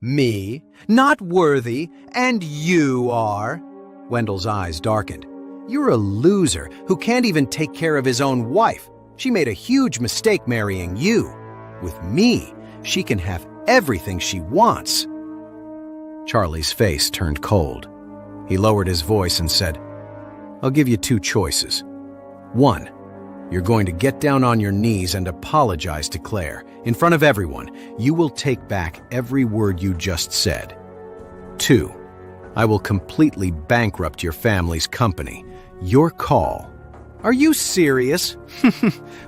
Me? Not worthy? And you are? Wendell's eyes darkened. You're a loser who can't even take care of his own wife. She made a huge mistake marrying you. With me, she can have everything she wants. Charlie's face turned cold. He lowered his voice and said, I'll give you two choices. One, you're going to get down on your knees and apologize to Claire. In front of everyone, you will take back every word you just said. Two, I will completely bankrupt your family's company. Your call. Are you serious?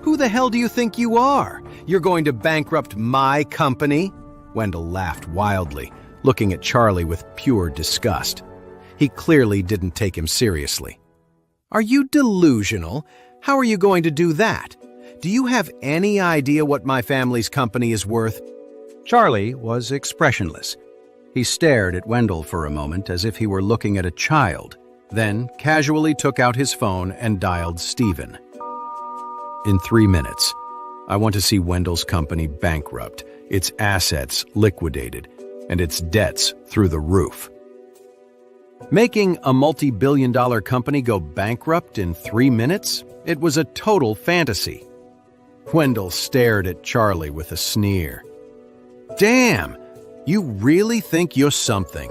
Who the hell do you think you are? You're going to bankrupt my company? Wendell laughed wildly, looking at Charlie with pure disgust. He clearly didn't take him seriously. Are you delusional? How are you going to do that? Do you have any idea what my family's company is worth? Charlie was expressionless. He stared at Wendell for a moment as if he were looking at a child, then casually took out his phone and dialed Stephen. In 3 minutes, I want to see Wendell's company bankrupt, its assets liquidated, and its debts through the roof. Making a multi-billion-dollar company go bankrupt in 3 minutes? It was a total fantasy. Wendell stared at Charlie with a sneer. Damn, you really think you're something?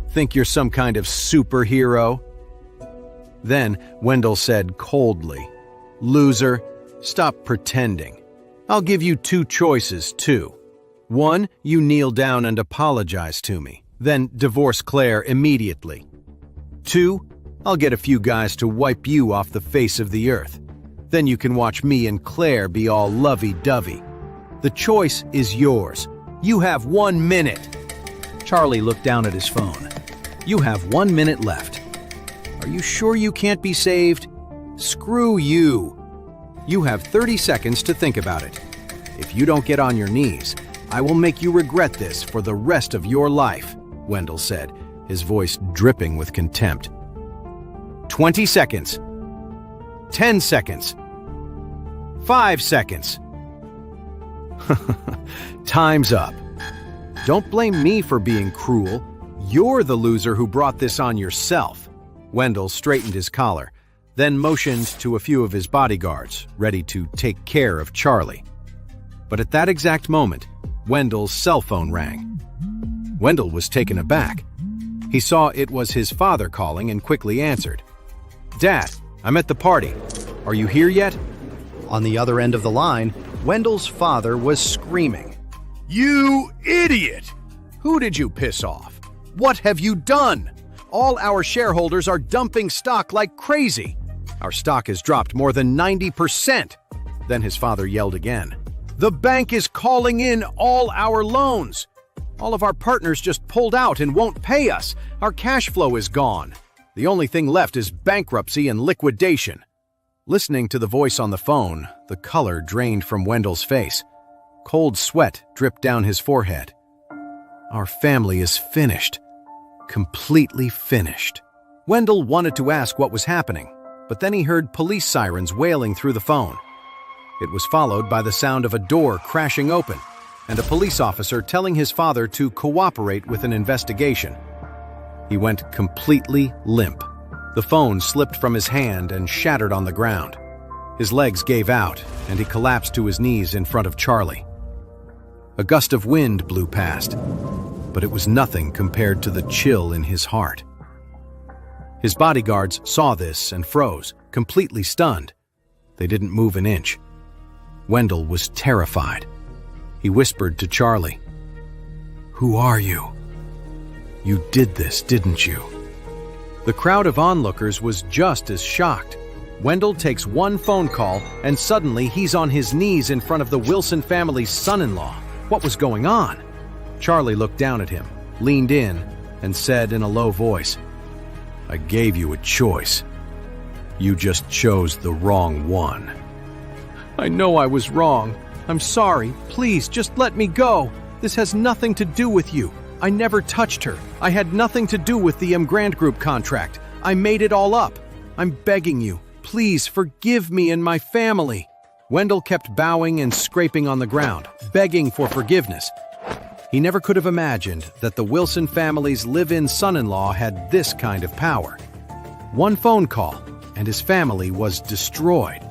Think you're some kind of superhero? Then Wendell said coldly, Loser, stop pretending. I'll give you two choices, too. One, you kneel down and apologize to me, then divorce Claire immediately. Two, I'll get a few guys to wipe you off the face of the earth. Then you can watch me and Claire be all lovey-dovey. The choice is yours. You have 1 minute. Charlie looked down at his phone. You have 1 minute left. Are you sure you can't be saved? Screw you. You have 30 seconds to think about it. If you don't get on your knees, I will make you regret this for the rest of your life, Wendell said, his voice dripping with contempt. 20 seconds. 10 seconds. 5 seconds. Time's up. Don't blame me for being cruel. You're the loser who brought this on yourself. Wendell straightened his collar, then motioned to a few of his bodyguards, ready to take care of Charlie. But at that exact moment, Wendell's cell phone rang. Wendell was taken aback. He saw it was his father calling and quickly answered. Dad, I'm at the party. Are you here yet? On the other end of the line, Wendell's father was screaming. You idiot! Who did you piss off? What have you done? All our shareholders are dumping stock like crazy. Our stock has dropped more than 90%. Then his father yelled again. The bank is calling in all our loans. All of our partners just pulled out and won't pay us. Our cash flow is gone. The only thing left is bankruptcy and liquidation. Listening to the voice on the phone, the color drained from Wendell's face. Cold sweat dripped down his forehead. Our family is finished. Completely finished. Wendell wanted to ask what was happening, but then he heard police sirens wailing through the phone. It was followed by the sound of a door crashing open and a police officer telling his father to cooperate with an investigation. He went completely limp. The phone slipped from his hand and shattered on the ground. His legs gave out, and he collapsed to his knees in front of Charlie. A gust of wind blew past, but it was nothing compared to the chill in his heart. His bodyguards saw this and froze, completely stunned. They didn't move an inch. Wendell was terrified. He whispered to Charlie, "Who are you? You did this, didn't you?" The crowd of onlookers was just as shocked. Wendell takes one phone call, and suddenly he's on his knees in front of the Wilson family's son-in-law. What was going on? Charlie looked down at him, leaned in, and said in a low voice, "I gave you a choice. You just chose the wrong one." "I know I was wrong. I'm sorry. Please, just let me go. This has nothing to do with you. I never touched her. I had nothing to do with the Grant Group contract. I made it all up. I'm begging you. Please forgive me and my family." Wendell kept bowing and scraping on the ground, begging for forgiveness. He never could have imagined that the Wilson family's live-in son-in-law had this kind of power. One phone call, and his family was destroyed.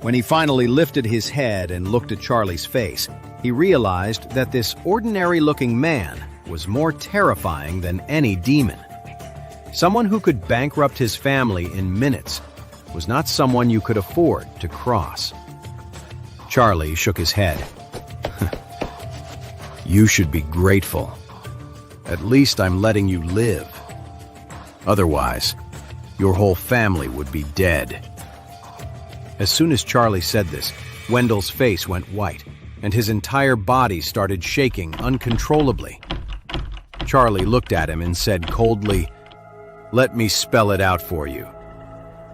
When he finally lifted his head and looked at Charlie's face, he realized that this ordinary-looking man was more terrifying than any demon. Someone who could bankrupt his family in minutes was not someone you could afford to cross. Charlie shook his head. You should be grateful. At least I'm letting you live. Otherwise, your whole family would be dead. As soon as Charlie said this, Wendell's face went white, and his entire body started shaking uncontrollably. Charlie looked at him and said coldly, "Let me spell it out for you.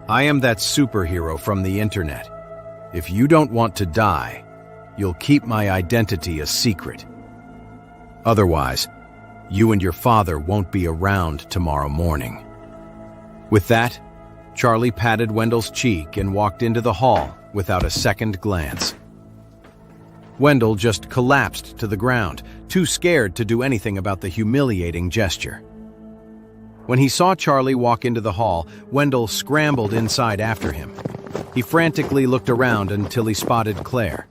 I am that superhero from the internet. If you don't want to die, you'll keep my identity a secret. Otherwise, you and your father won't be around tomorrow morning." With that, Charlie patted Wendell's cheek and walked into the hall without a second glance. Wendell just collapsed to the ground, too scared to do anything about the humiliating gesture. When he saw Charlie walk into the hall, Wendell scrambled inside after him. He frantically looked around until he spotted Clare.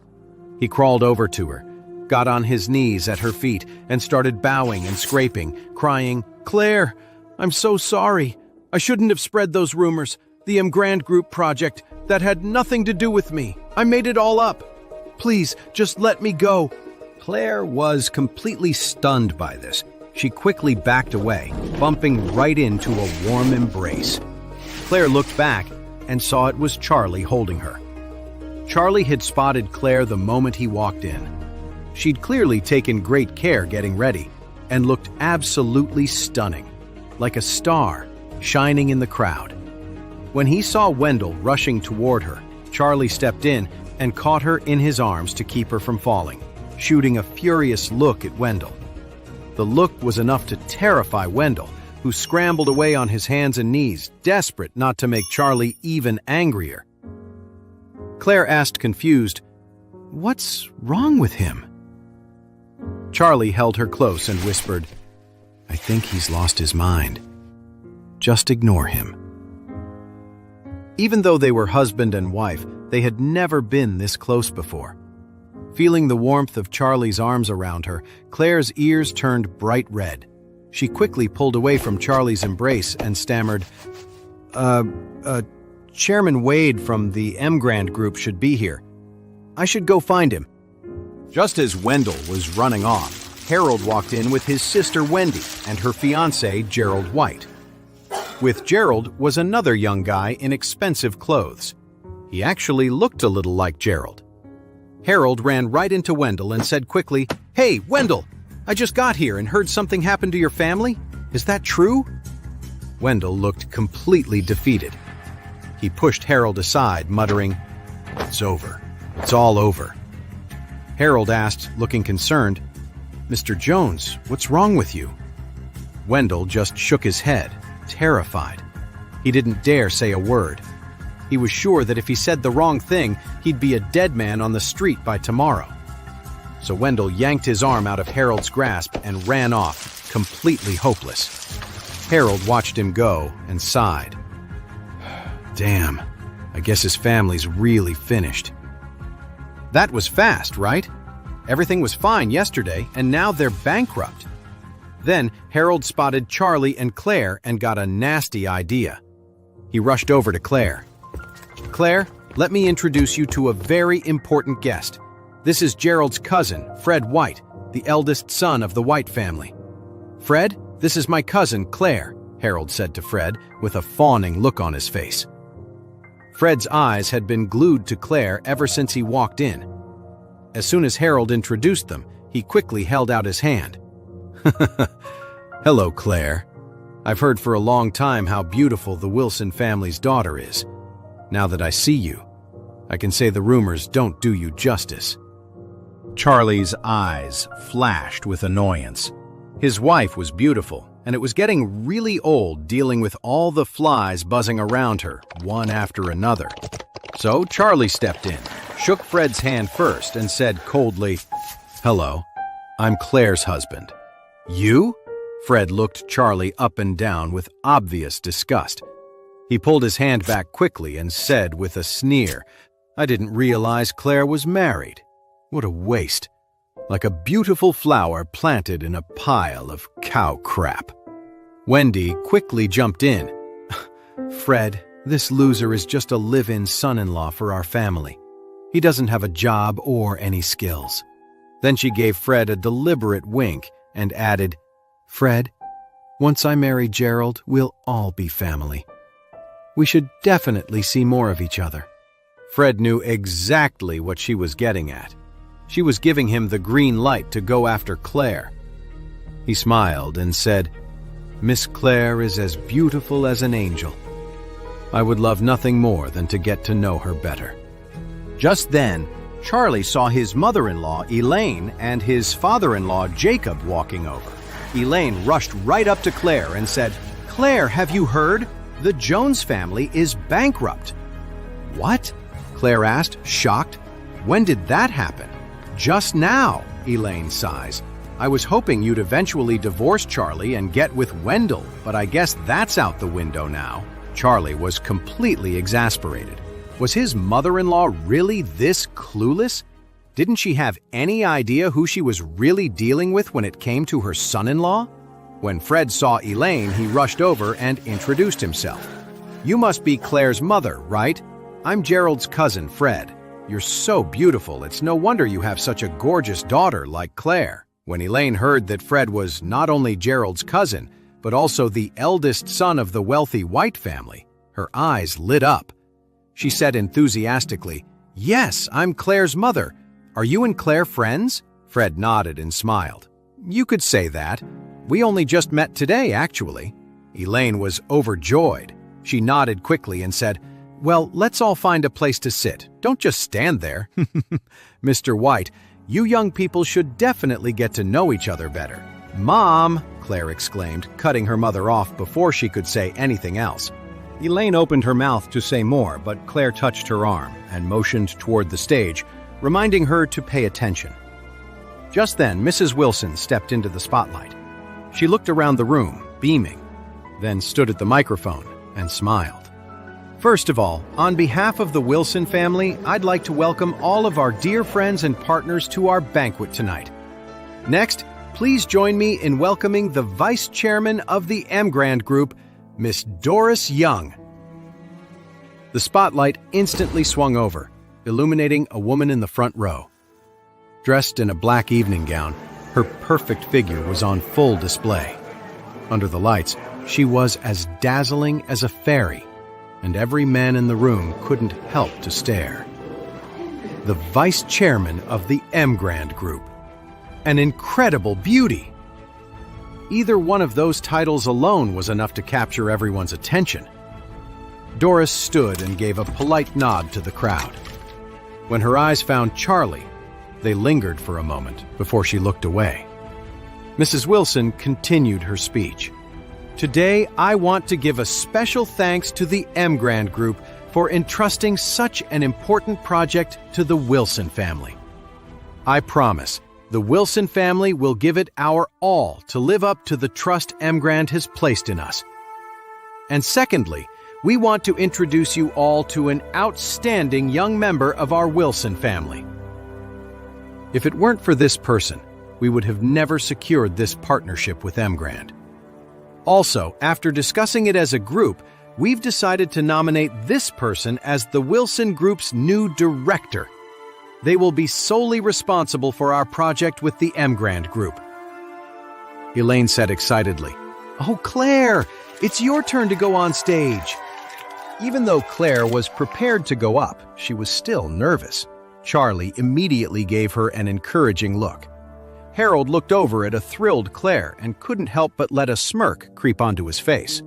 He crawled over to her, got on his knees at her feet, and started bowing and scraping, crying, "Clare, I'm so sorry. I shouldn't have spread those rumors. The M. Grand Group project, that had nothing to do with me. I made it all up. Please, just let me go." Clare was completely stunned by this. She quickly backed away, bumping right into a warm embrace. Clare looked back and saw it was Charlie holding her. Charlie had spotted Clare the moment he walked in. She'd clearly taken great care getting ready and looked absolutely stunning, like a star shining in the crowd. When he saw Wendell rushing toward her, Charlie stepped in and caught her in his arms to keep her from falling, shooting a furious look at Wendell. The look was enough to terrify Wendell, who scrambled away on his hands and knees, desperate not to make Charlie even angrier. Clare asked confused, "What's wrong with him?" Charlie held her close and whispered, "I think he's lost his mind. Just ignore him." Even though they were husband and wife, they had never been this close before. Feeling the warmth of Charlie's arms around her, Clare's ears turned bright red. She quickly pulled away from Charlie's embrace and stammered, Chairman Wade from the M. Grand Group should be here. I should go find him." Just as Wendell was running off, Harold walked in with his sister Wendy and her fiancé Gerald White. With Gerald was another young guy in expensive clothes. He actually looked a little like Gerald. Harold ran right into Wendell and said quickly, "Hey, Wendell! I just got here and heard something happened to your family. Is that true?" Wendell looked completely defeated. He pushed Harold aside, muttering, "It's over. It's all over." Harold asked, looking concerned, "Mr. Jones, what's wrong with you?" Wendell just shook his head, terrified. He didn't dare say a word. He was sure that if he said the wrong thing, he'd be a dead man on the street by tomorrow. So Wendell yanked his arm out of Harold's grasp and ran off, completely hopeless. Harold watched him go and sighed. Damn, I guess his family's really finished. That was fast, right? Everything was fine yesterday, and now they're bankrupt. Then Harold spotted Charlie and Clare and got a nasty idea. He rushed over to Clare. "Clare, let me introduce you to a very important guest. This is Gerald's cousin, Fred White, the eldest son of the White family." "Fred, this is my cousin, Clare," Harold said to Fred with a fawning look on his face. Fred's eyes had been glued to Clare ever since he walked in. As soon as Harold introduced them, he quickly held out his hand. "Hello, Clare. I've heard for a long time how beautiful the Wilson family's daughter is. Now that I see you, I can say the rumors don't do you justice." Charlie's eyes flashed with annoyance. His wife was beautiful, and it was getting really old dealing with all the flies buzzing around her, one after another. So Charlie stepped in, shook Fred's hand first, and said coldly, "Hello, I'm Claire's husband. You? Fred looked Charlie up and down with obvious disgust. He pulled his hand back quickly and said with a sneer, I didn't realize Claire was married. What a waste. Like a beautiful flower planted in a pile of cow crap. Wendy quickly jumped in. Fred, this loser is just a live-in son-in-law for our family. He doesn't have a job or any skills. Then she gave Fred a deliberate wink and added, Fred, once I marry Gerald, we'll all be family. We should definitely see more of each other. Fred knew exactly what she was getting at. She was giving him the green light to go after Claire. He smiled and said, Miss Claire is as beautiful as an angel. I would love nothing more than to get to know her better. Just then, Charlie saw his mother-in-law, Elaine, and his father-in-law, Jacob, walking over. Elaine rushed right up to Claire and said, Claire, have you heard? The Jones family is bankrupt. What? Claire asked, shocked. When did that happen? Just now, Elaine sighs. I was hoping you'd eventually divorce Charlie and get with Wendell, but I guess that's out the window now. Charlie was completely exasperated. Was his mother-in-law really this clueless? Didn't she have any idea who she was really dealing with when it came to her son-in-law? When Fred saw Elaine, he rushed over and introduced himself. You must be Claire's mother, right? I'm Gerald's cousin, Fred. You're so beautiful, it's no wonder you have such a gorgeous daughter like Claire. When Elaine heard that Fred was not only Gerald's cousin, but also the eldest son of the wealthy White family, her eyes lit up. She said enthusiastically, Yes, I'm Claire's mother. Are you and Claire friends? Fred nodded and smiled. You could say that. We only just met today, actually. Elaine was overjoyed. She nodded quickly and said, Well, let's all find a place to sit. Don't just stand there. Mr. White, you young people should definitely get to know each other better. Mom, Claire exclaimed, cutting her mother off before she could say anything else. Elaine opened her mouth to say more, but Claire touched her arm and motioned toward the stage, reminding her to pay attention. Just then, Mrs. Wilson stepped into the spotlight. She looked around the room, beaming, then stood at the microphone and smiled. First of all, on behalf of the Wilson family, I'd like to welcome all of our dear friends and partners to our banquet tonight. Next, please join me in welcoming the Vice Chairman of the Emgrand Group, Miss Doris Young. The spotlight instantly swung over, illuminating a woman in the front row. Dressed in a black evening gown, her perfect figure was on full display. Under the lights, she was as dazzling as a fairy, and every man in the room couldn't help to stare. The Vice Chairman of the Emgrand Group. An incredible beauty! Either one of those titles alone was enough to capture everyone's attention. Doris stood and gave a polite nod to the crowd. When her eyes found Charlie, they lingered for a moment before she looked away. Mrs. Wilson continued her speech. Today, I want to give a special thanks to the Emgrand Group for entrusting such an important project to the Wilson family. I promise, the Wilson family will give it our all to live up to the trust Emgrand has placed in us. And secondly, we want to introduce you all to an outstanding young member of our Wilson family. If it weren't for this person, we would have never secured this partnership with Emgrand. Also, after discussing it as a group, we've decided to nominate this person as the Wilson Group's new director. They will be solely responsible for our project with the Emgrand Group. Elaine said excitedly, Oh, Claire, it's your turn to go on stage. Even though Claire was prepared to go up, she was still nervous. Charlie immediately gave her an encouraging look. Harold looked over at a thrilled Claire and couldn't help but let a smirk creep onto his face.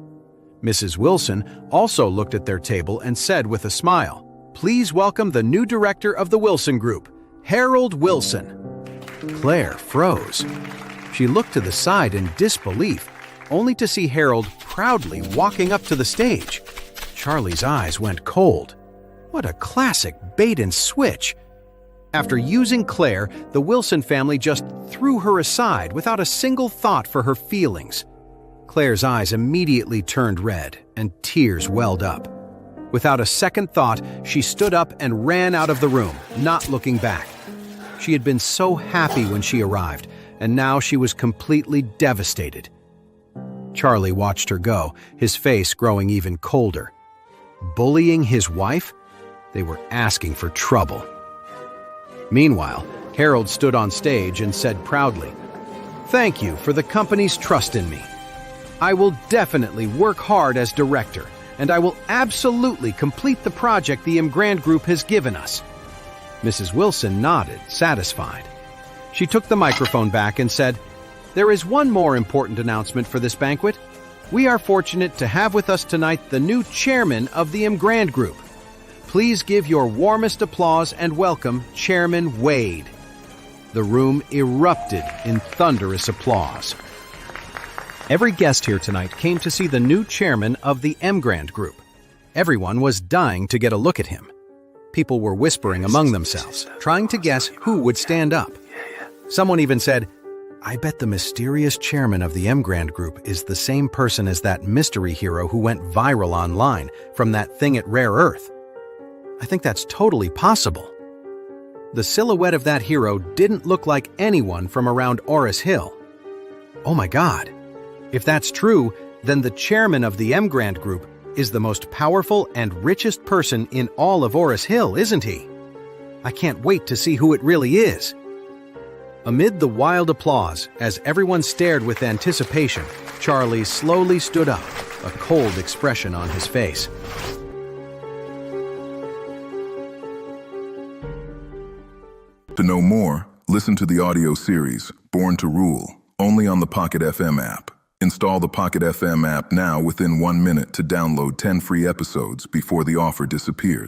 Mrs. Wilson also looked at their table and said with a smile, Please welcome the new director of the Wilson Group, Harold Wilson. Claire froze. She looked to the side in disbelief, only to see Harold proudly walking up to the stage. Charlie's eyes went cold. What a classic bait and switch! After using Claire, the Wilson family just threw her aside without a single thought for her feelings. Claire's eyes immediately turned red, and tears welled up. Without a second thought, she stood up and ran out of the room, not looking back. She had been so happy when she arrived, and now she was completely devastated. Charlie watched her go, his face growing even colder. Bullying his wife? They were asking for trouble. Meanwhile, Harold stood on stage and said proudly, "Thank you for the company's trust in me. I will definitely work hard as director, and I will absolutely complete the project the Grand Group has given us." Mrs. Wilson nodded, satisfied. She took the microphone back and said, "There is one more important announcement for this banquet. We are fortunate to have with us tonight the new chairman of the Grand Group. Please give your warmest applause and welcome Chairman Wade." The room erupted in thunderous applause. Every guest here tonight came to see the new chairman of the Grand Group. Everyone was dying to get a look at him. People were whispering among themselves, trying to guess who would stand up. Someone even said, "I bet the mysterious chairman of the Grand Group is the same person as that mystery hero who went viral online from that thing at Rare Earth. I think that's totally possible." The silhouette of that hero didn't look like anyone from around Oris Hill. Oh my God! If that's true, then the chairman of the Grand Group is the most powerful and richest person in all of Oris Hill, isn't he? I can't wait to see who it really is. Amid the wild applause, as everyone stared with anticipation, Charlie slowly stood up, a cold expression on his face. To know more, listen to the audio series, Born to Rule, only on the Pocket FM app. Install the Pocket FM app now within 1 minute to download 10 free episodes before the offer disappears.